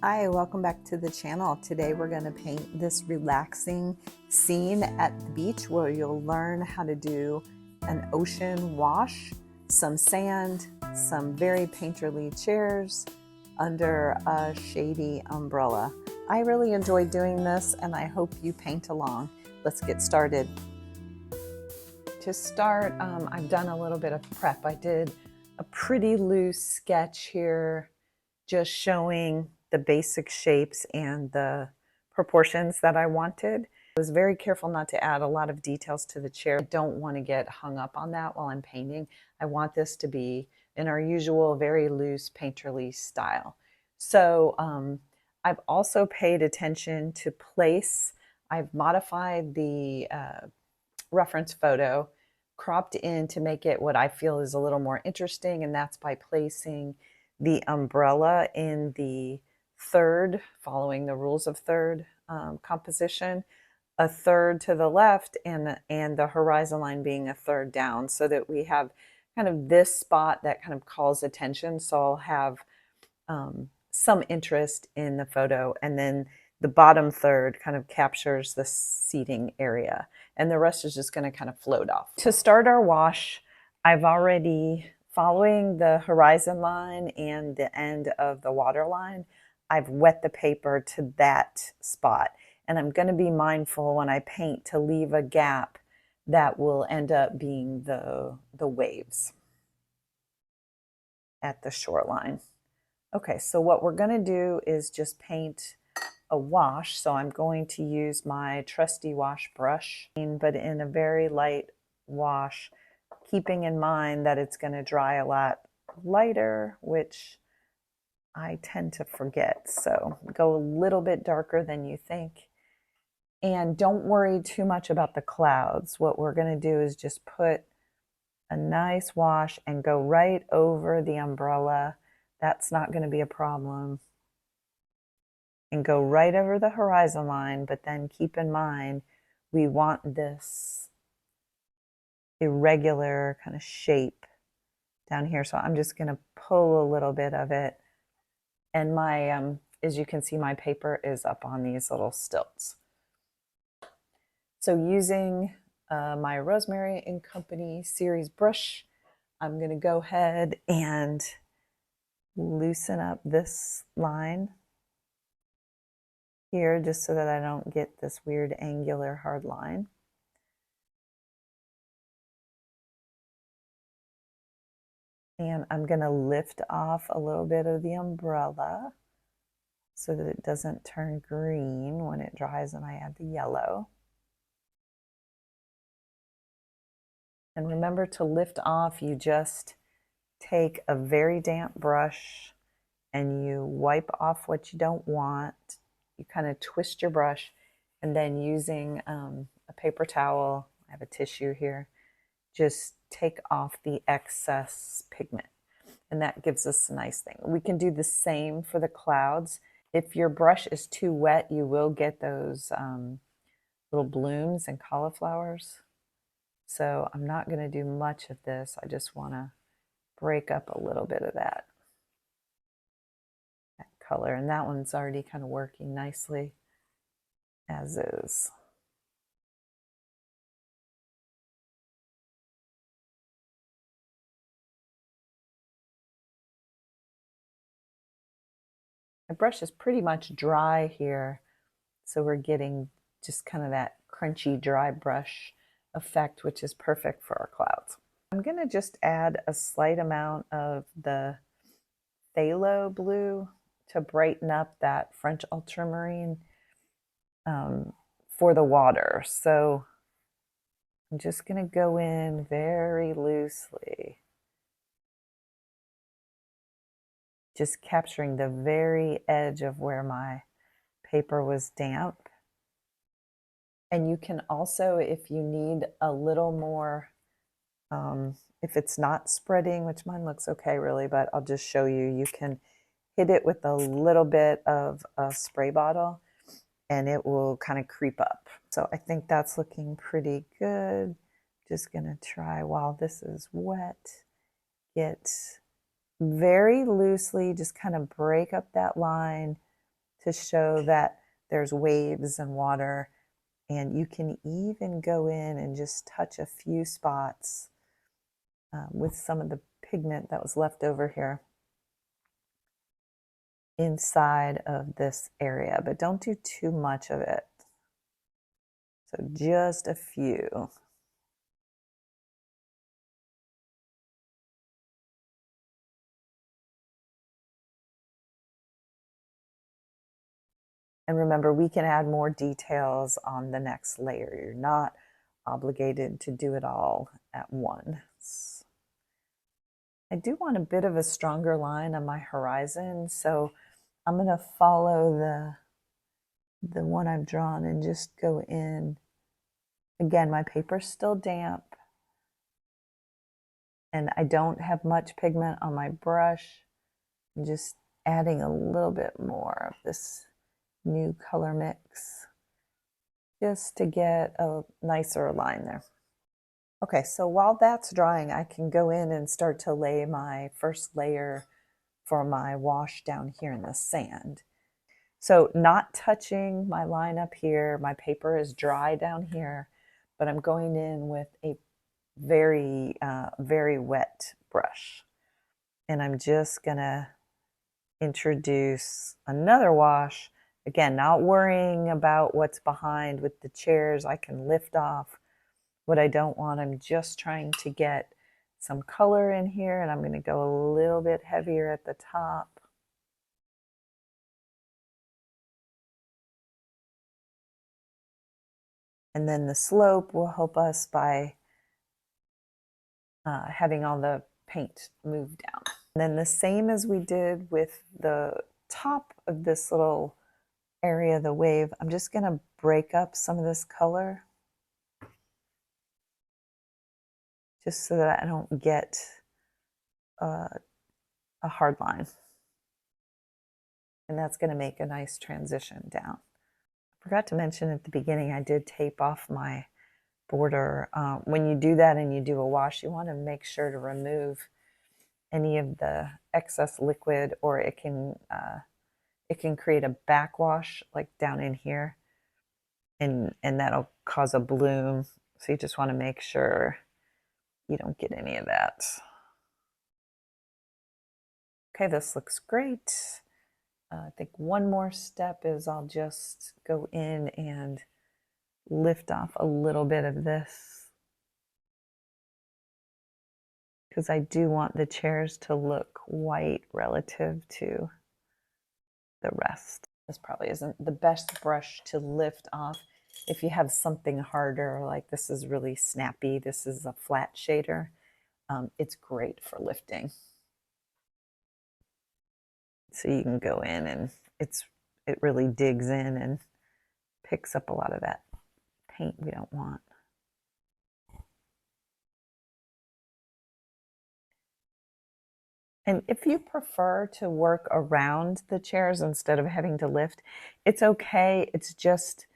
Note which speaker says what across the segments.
Speaker 1: Hi, welcome back to the channel. Today we're going to paint this relaxing scene at the beach where you'll learn how to do an ocean wash, some sand, some very painterly chairs under a shady umbrella. I really enjoyed doing this and I hope you paint along. Let's get started. To start, I've done a little bit of prep. I did a pretty loose sketch here, just showing the basic shapes and the proportions that I wanted. I was very careful not to add a lot of details to the chair. I don't want to get hung up on that while I'm painting. I want this to be in our usual very loose painterly style. So I've also paid attention to place. I've modified the reference photo, cropped in to make it what I feel is a little more interesting, and that's by placing the umbrella in the third, following the rules of third composition, a third to the left and the horizon line being a third down, so that we have kind of this spot that kind of calls attention. So I'll have some interest in the photo, and then the bottom third kind of captures the seating area, and the rest is just going to kind of float off. To start our wash, I've already, following the horizon line and the end of the water line, I've wet the paper to that spot. And I'm going to be mindful when I paint to leave a gap that will end up being the waves at the shoreline. Okay, so what we're going to do is just paint a wash. So I'm going to use my trusty wash brush, but in a very light wash, keeping in mind that it's going to dry a lot lighter, which I tend to forget. So go a little bit darker than you think. And don't worry too much about the clouds. What we're going to do is just put a nice wash and go right over the umbrella. That's not going to be a problem. And go right over the horizon line, but then keep in mind we want this irregular kind of shape down here. So I'm just going to pull a little bit of it. And my, as you can see, my paper is up on these little stilts. So using my Rosemary & Company series brush, I'm going to go ahead and loosen up this line here, just so that I don't get this weird angular hard line. And I'm going to lift off a little bit of the umbrella so that it doesn't turn green when it dries and I add the yellow. And remember, to lift off, you just take a very damp brush and you wipe off what you don't want. You kind of twist your brush, and then using a paper towel, I have a tissue here, just take off the excess pigment. And that gives us a nice thing. We can do the same for the clouds. If your brush is too wet, you will get those little blooms and cauliflowers. So I'm not going to do much of this. I just want to break up a little bit of that color. And that one's already kind of working nicely as is. My brush is pretty much dry here, so we're getting just kind of that crunchy dry brush effect, which is perfect for our clouds. I'm going to just add a slight amount of the phthalo blue to brighten up that French ultramarine for the water. So I'm just going to go in very loosely, just capturing the very edge of where my paper was damp. And you can also, if you need a little more, if it's not spreading, which mine looks okay really, but I'll just show you, you can hit it with a little bit of a spray bottle and it will kind of creep up. So I think that's looking pretty good. Just gonna try, while this is wet, get very loosely, just kind of break up that line to show that there's waves and water. And you can even go in and just touch a few spots with some of the pigment that was left over here inside of this area, but don't do too much of it. So just a few. And remember, we can add more details on the next layer. You're not obligated to do it all at once. I do want a bit of a stronger line on my horizon, so I'm going to follow the one I've drawn and just go in. Again, my paper's still damp, and I don't have much pigment on my brush. I'm just adding a little bit more of this new color mix just to get a nicer line there. Okay, so while that's drying, I can go in and start to lay my first layer for my wash down here in the sand. So not touching my line up here, my paper is dry down here, but I'm going in with a very, very wet brush. And I'm just gonna introduce another wash. Again, not worrying about what's behind with the chairs. I can lift off what I don't want. I'm just trying to get some color in here, and I'm going to go a little bit heavier at the top. And then the slope will help us by having all the paint move down. And then the same as we did with the top of this little area of the wave, I'm just going to break up some of this color just so that I don't get a hard line. And that's going to make a nice transition down. I forgot to mention at the beginning, I did tape off my border. When you do that and you do a wash, you want to make sure to remove any of the excess liquid, or it can create a backwash like down in here, and that'll cause a bloom. So you just want to make sure you don't get any of that. Okay, this looks great. I think one more step is I'll just go in and lift off a little bit of this, because I do want the chairs to look white relative to the rest. This probably isn't the best brush to lift off. If you have something harder, like this is really snappy, this is a flat shader, it's great for lifting. So you can go in and it really digs in and picks up a lot of that paint we don't want. And if you prefer to work around the chairs instead of having to lift, it's okay. It's just,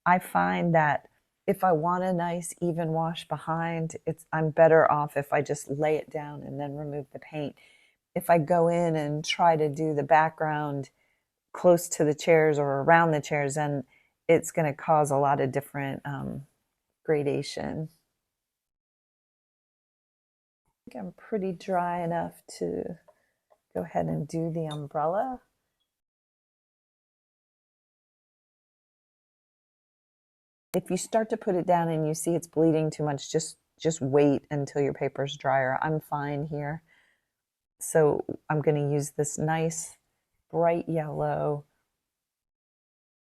Speaker 1: I find that if I want a nice even wash behind, I'm better off if I just lay it down and then remove the paint. If I go in and try to do the background close to the chairs or around the chairs, then it's going to cause a lot of different gradation. I think I'm pretty dry enough to go ahead and do the umbrella. If you start to put it down and you see it's bleeding too much, just wait until your paper's drier. I'm fine here. So I'm going to use this nice bright yellow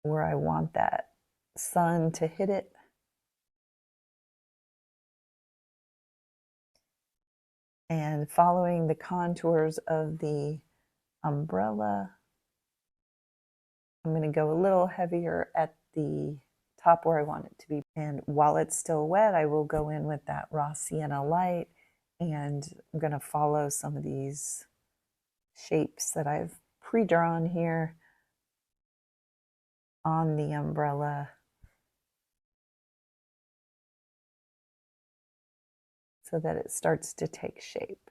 Speaker 1: where I want that sun to hit it. And following the contours of the umbrella, I'm going to go a little heavier at the top where I want it to be. And while it's still wet, I will go in with that raw sienna light, and I'm going to follow some of these shapes that I've pre-drawn here on the umbrella so that it starts to take shape.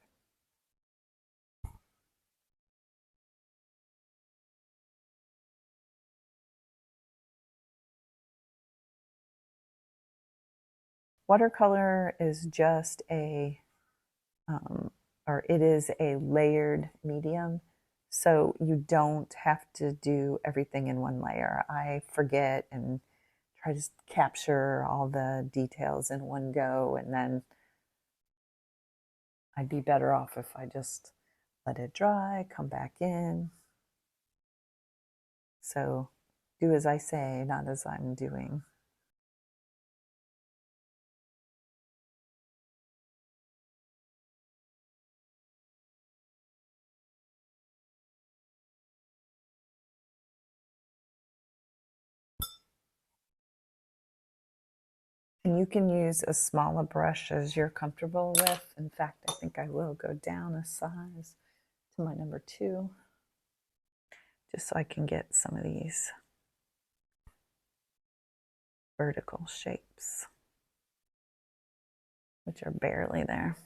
Speaker 1: Watercolor is just or it is a layered medium, so you don't have to do everything in one layer. I forget and try to capture all the details in one go, and then I'd be better off if I just let it dry, come back in. So do as I say, not as I'm doing. And you can use a smaller brush as you're comfortable with. In fact, I think I will go down a size to my number 2, just so I can get some of these vertical shapes, which are barely there.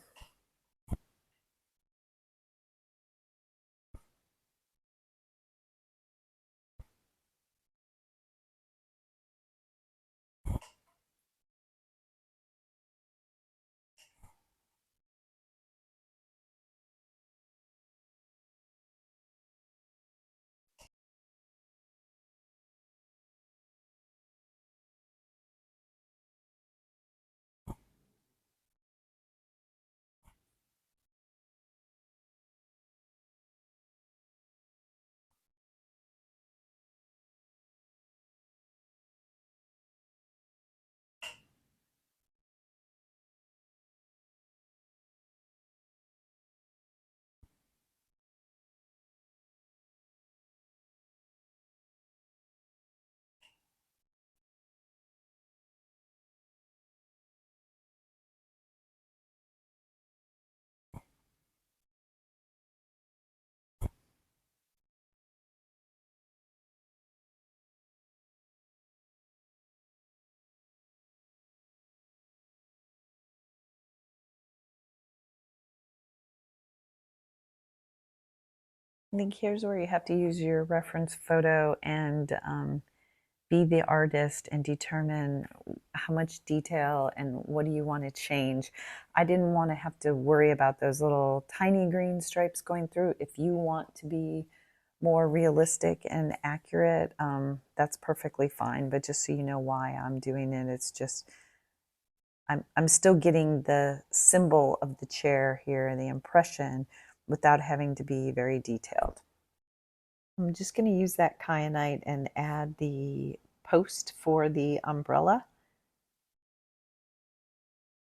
Speaker 1: I think here's where you have to use your reference photo and be the artist and determine how much detail and what do you want to change. I didn't want to have to worry about those little tiny green stripes going through. If you want to be more realistic and accurate, that's perfectly fine. But just so you know why I'm doing it, it's just I'm still getting the symbol of the chair here and the impression without having to be very detailed. I'm just going to use that Kyanite and add the post for the umbrella.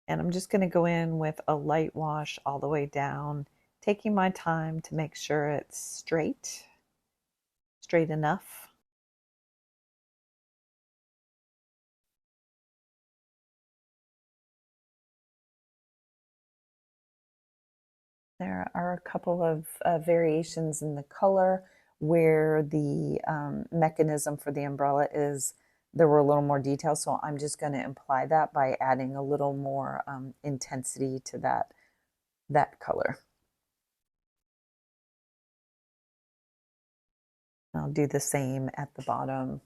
Speaker 1: And I'm just going to go in with a light wash all the way down, taking my time to make sure it's straight enough. There are a couple of variations in the color where the mechanism for the umbrella is, there were a little more detail, so I'm just going to imply that by adding a little more intensity to that color. I'll do the same at the bottom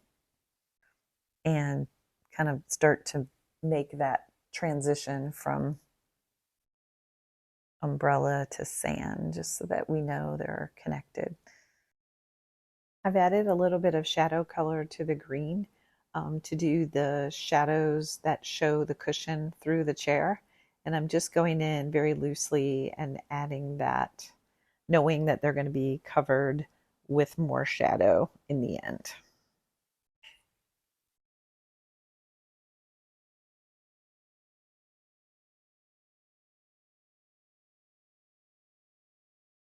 Speaker 1: and kind of start to make that transition from umbrella to sand, just so that we know they're connected. I've added a little bit of shadow color to the green to do the shadows that show the cushion through the chair. And I'm just going in very loosely and adding that, knowing that they're going to be covered with more shadow in the end.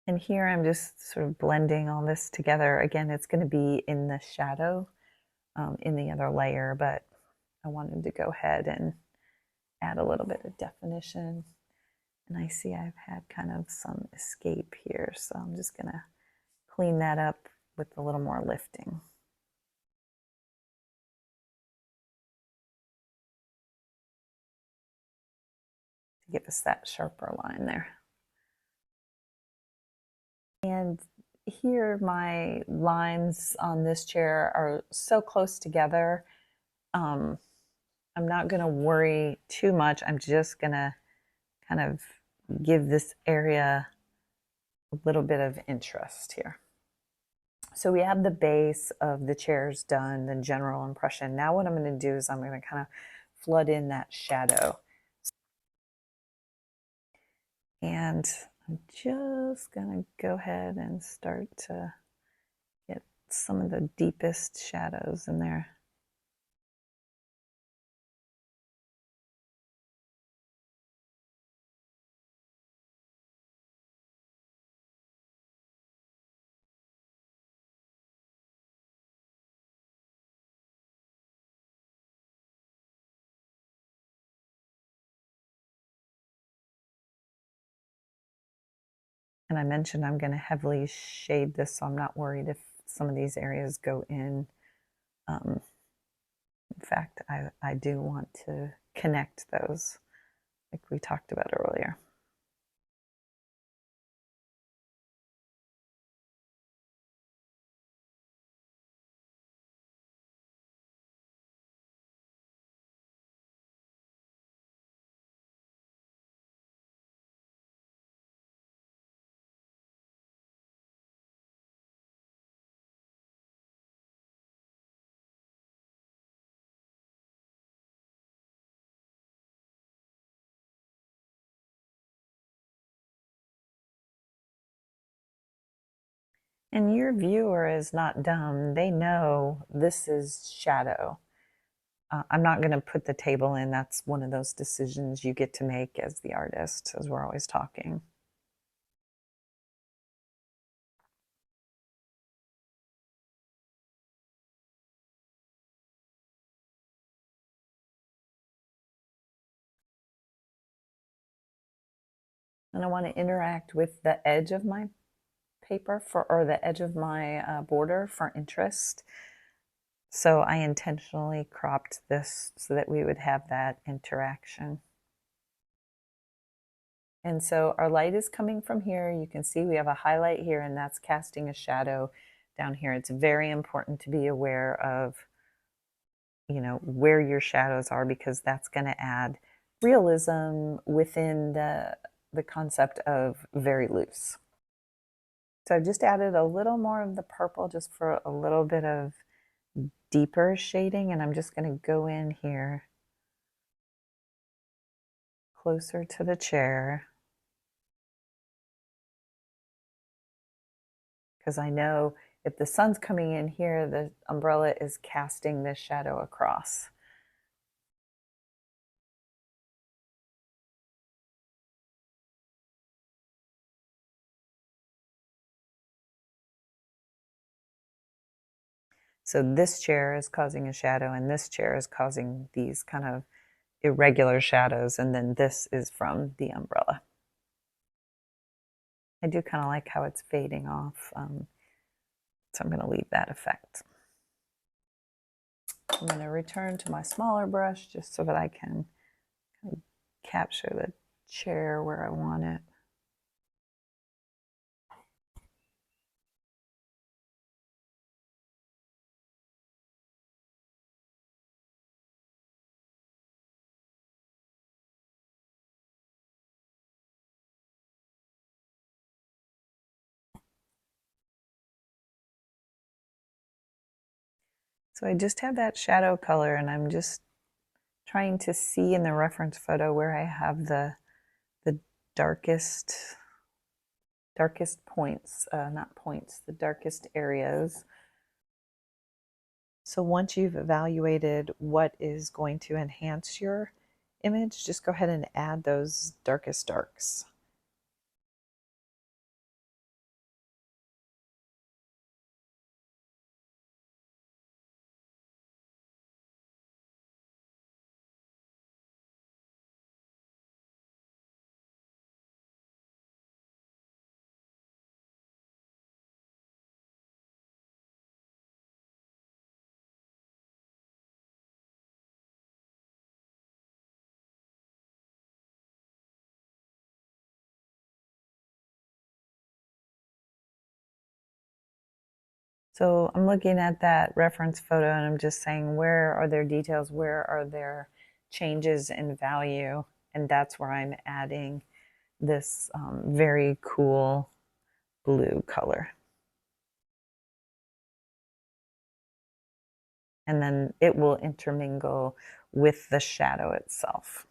Speaker 1: And here I'm just sort of blending all this together. Again, it's going to be in the shadow in the other layer, but I wanted to go ahead and add a little bit of definition. And I see I've had kind of some escape here, so I'm just going to clean that up with a little more lifting. To give us that sharper line there. And here my lines on this chair are so close together. I'm not going to worry too much. I'm just going to kind of give this area a little bit of interest here. So we have the base of the chairs done, the general impression. Now what I'm going to do is I'm going to kind of flood in that shadow. And I'm just going to go ahead and start to get some of the deepest shadows in there. And I mentioned I'm going to heavily shade this, so I'm not worried if some of these areas go in. In fact, I do want to connect those like we talked about earlier. And your viewer is not dumb. They know this is shadow. I'm not going to put the table in. That's one of those decisions you get to make as the artist, as we're always talking. And I want to interact with the edge of my paper or the edge of my border for interest. So I intentionally cropped this so that we would have that interaction. And so our light is coming from here. You can see we have a highlight here, and that's casting a shadow down here. It's very important to be aware of, where your shadows are, because that's going to add realism within the concept of very loose. So I've just added a little more of the purple just for a little bit of deeper shading, and I'm just going to go in here closer to the chair, because I know if the sun's coming in here, the umbrella is casting this shadow across. So this chair is causing a shadow, and this chair is causing these kind of irregular shadows, and then this is from the umbrella. I do kind of like how it's fading off, so I'm going to leave that effect. I'm going to return to my smaller brush just so that I can capture the chair where I want it. So I just have that shadow color, and I'm just trying to see in the reference photo where I have the darkest points, not points, the darkest areas. So once you've evaluated what is going to enhance your image, just go ahead and add those darkest darks. So I'm looking at that reference photo, and I'm just saying, where are there details? Where are there changes in value, and that's where I'm adding this very cool blue color. And then it will intermingle with the shadow itself.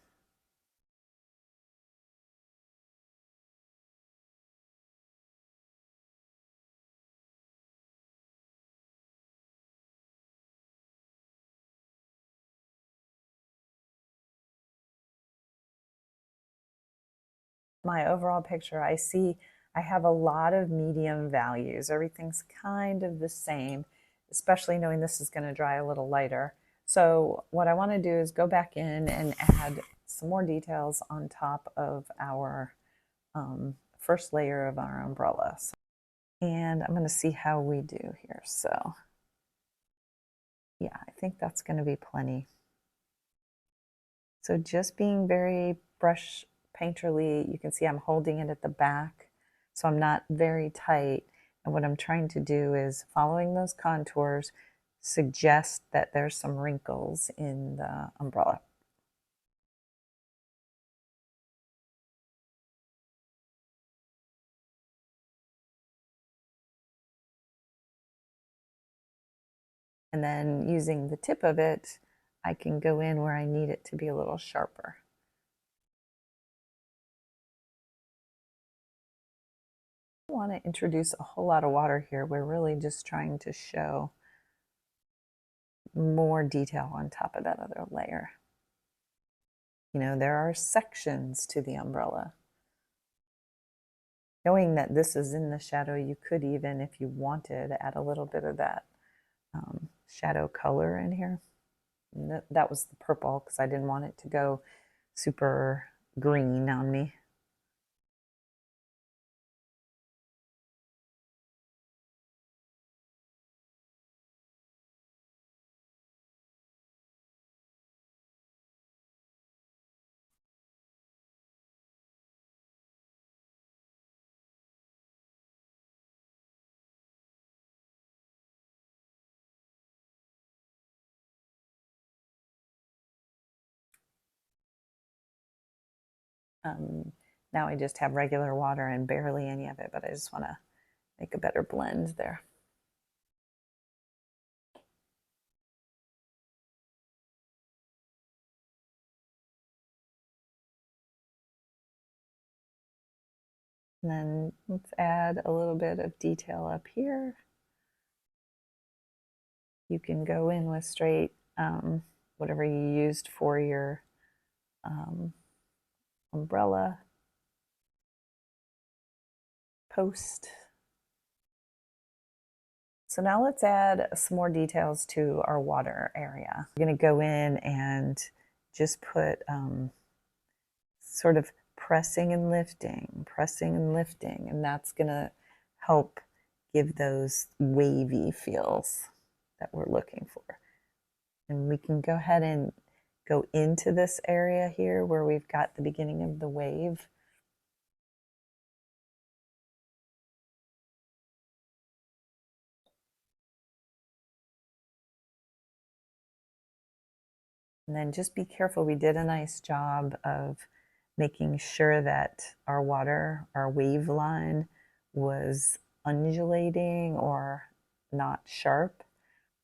Speaker 1: My overall picture, I see I have a lot of medium values. Everything's kind of the same, especially knowing this is going to dry a little lighter. So what I want to do is go back in and add some more details on top of our first layer of our umbrella. And I'm going to see how we do here. So yeah, I think that's going to be plenty. So just being very brush painterly, you can see I'm holding it at the back, so I'm not very tight. And what I'm trying to do is, following those contours, suggest that there's some wrinkles in the umbrella. And then using the tip of it, I can go in where I need it to be a little sharper. I don't want to introduce a whole lot of water here. We're really just trying to show more detail on top of that other layer. You know, there are sections to the umbrella. Knowing that this is in the shadow, you could even, if you wanted, add a little bit of that shadow color in here. And that was the purple because I didn't want it to go super green on me. Now I just have regular water and barely any of it, but I just want to make a better blend there. And then let's add a little bit of detail up here. You can go in with straight whatever you used for your umbrella post. So now let's add some more details to our water area. We're going to go in and just put sort of pressing and lifting, and that's going to help give those wavy feels that we're looking for. And we can go ahead and go into this area here where we've got the beginning of the wave. And then just be careful. We did a nice job of making sure that our water, our wave line, was undulating or not sharp.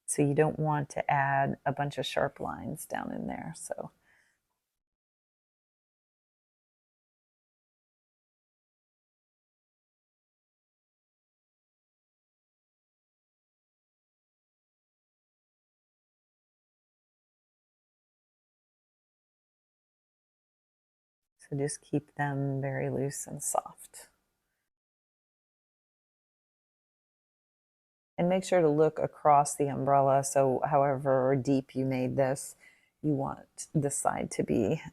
Speaker 1: So you don't want to add a bunch of sharp lines down in there. So just keep them very loose and soft. And make sure to look across the umbrella. So however deep you made this, you want the side to be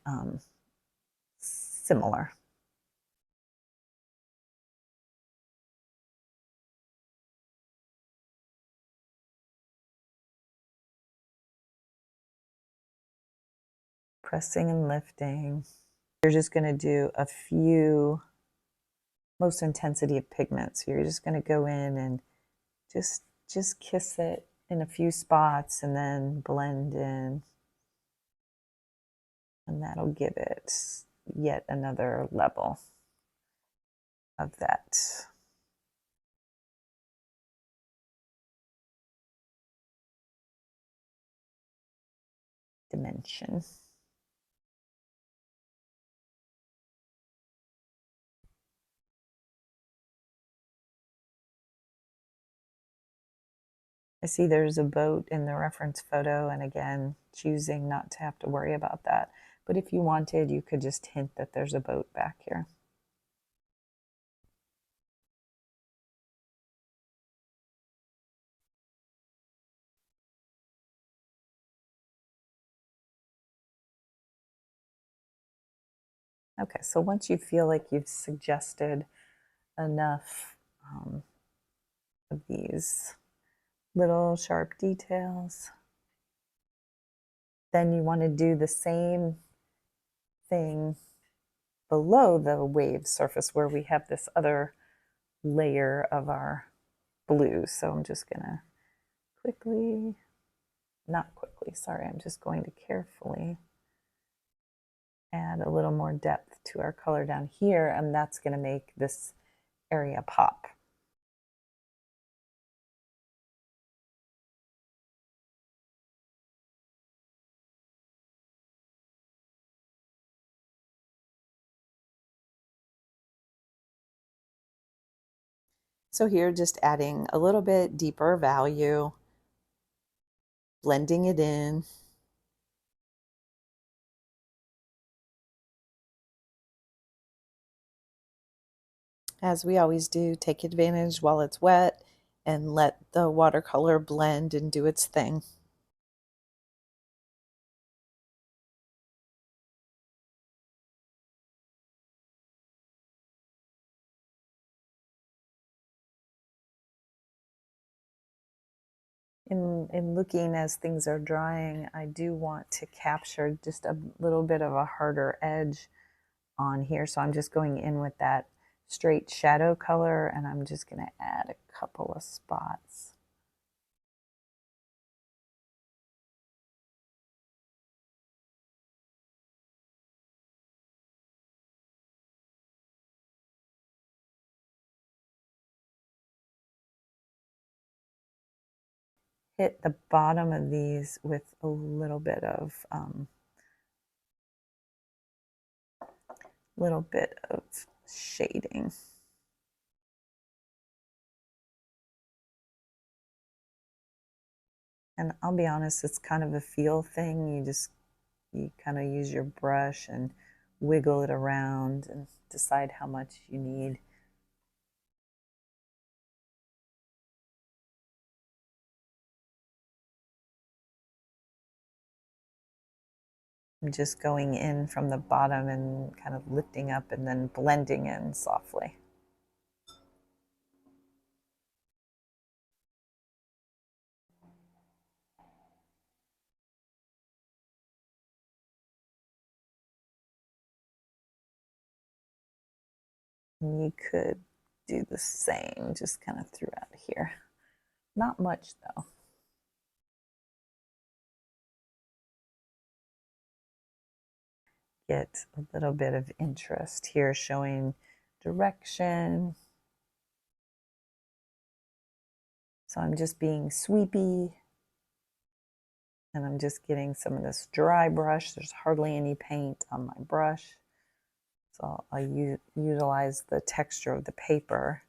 Speaker 1: similar. Pressing and lifting. You're just going to do a few most intensity of pigment. So you're just going to go in and just kiss it in a few spots and then blend in. And that'll give it yet another level of that dimension. I see there's a boat in the reference photo, and again, choosing not to have to worry about that. But if you wanted, you could just hint that there's a boat back here. Okay, so once you feel like you've suggested enough of these little sharp details, then you want to do the same thing below the wave surface where we have this other layer of our blue. So I'm just gonna I'm just going to carefully add a little more depth to our color down here, and that's going to make this area pop. So here, just adding a little bit deeper value, blending it in. As we always do, take advantage while it's wet and let the watercolor blend and do its thing. In looking as things are drying, I do want to capture just a little bit of a harder edge on here. So I'm just going in with that straight shadow color, and I'm just going to add a couple of spots. Hit the bottom of these with a little bit of shading. And I'll be honest, it's kind of a feel thing. You kind of use your brush and wiggle it around and decide how much you need. I'm just going in from the bottom and kind of lifting up and then blending in softly. And you could do the same, just kind of throughout here. Not much though. Get a little bit of interest here, showing direction. So I'm just being sweepy, and I'm just getting some of this dry brush. There's hardly any paint on my brush. So I utilize the texture of the paper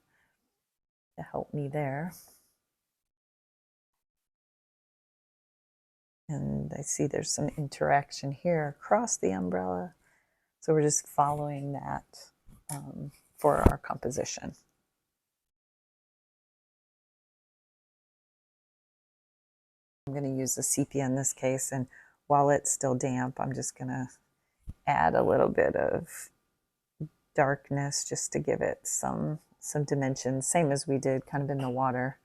Speaker 1: to help me there. And I see there's some interaction here across the umbrella. So we're just following that for our composition. I'm going to use the sepia in this case, and while it's still damp, I'm just going to add a little bit of darkness just to give it some dimension, same as we did kind of in the water.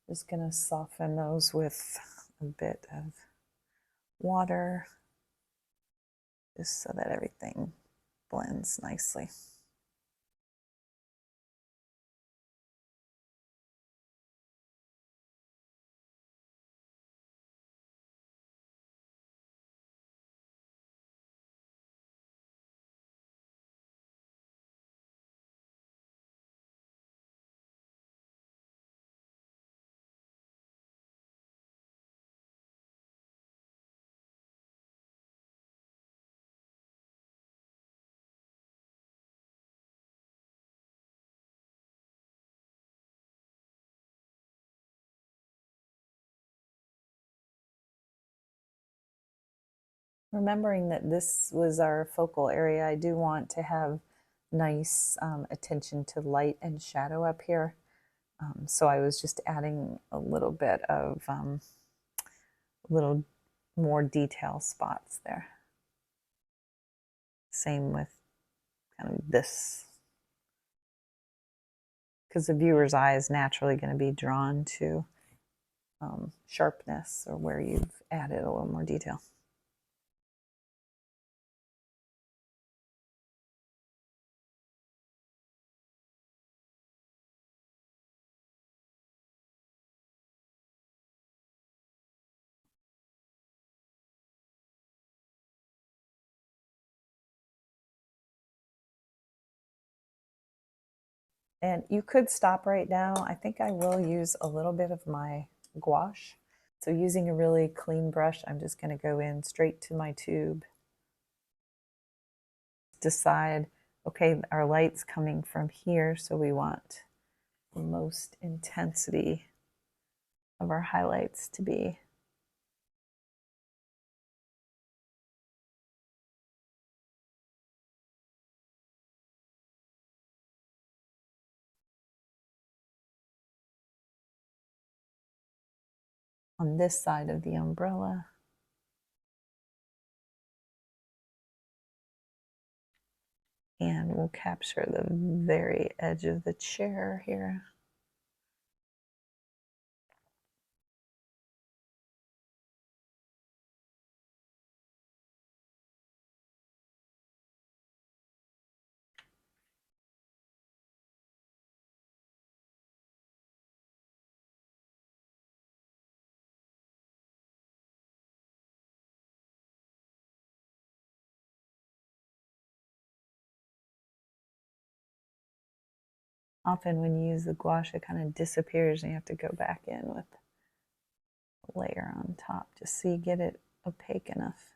Speaker 1: Just going to soften those with a bit of water, just so that everything blends nicely. Remembering that this was our focal area, I do want to have nice attention to light and shadow up here. So I was just adding a little bit of little more detail spots there. Same with kind of this, because the viewer's eye is naturally going to be drawn to sharpness or where you've added a little more detail. And you could stop right now. I think I will use a little bit of my gouache. So using a really clean brush, I'm just going to go in straight to my tube. Decide, okay, our light's coming from here, so we want the most intensity of our highlights to be on this side of the umbrella. And we'll capture the very edge of the chair here. Often when you use the gouache, it kind of disappears and you have to go back in with a layer on top just so you get it opaque enough.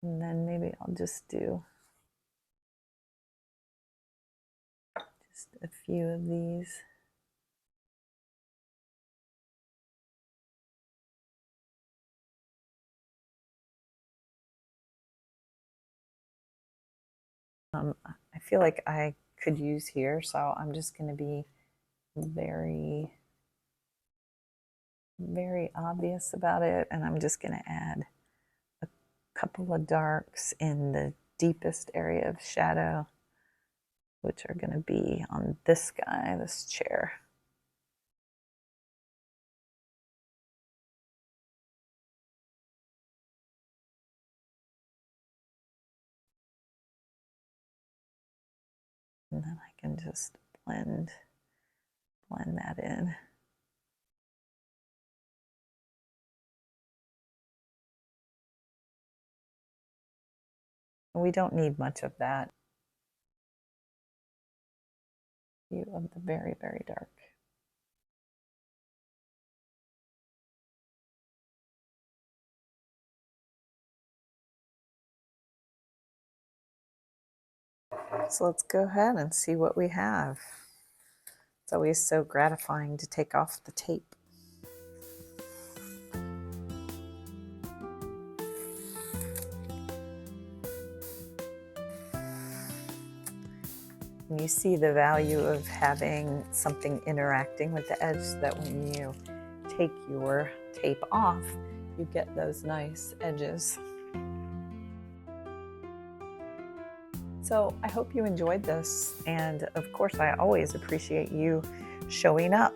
Speaker 1: And then maybe I'll just do just a few of these. I feel like I could use here, so I'm just going to be very, very obvious about it, and I'm just going to add a couple of darks in the deepest area of shadow, which are going to be on this guy, this chair. And then I can just blend that in. We don't need much of that. Few of the very, very dark. So let's go ahead and see what we have. It's always so gratifying to take off the tape. And you see the value of having something interacting with the edge, so that when you take your tape off, you get those nice edges. So I hope you enjoyed this, and of course I always appreciate you showing up.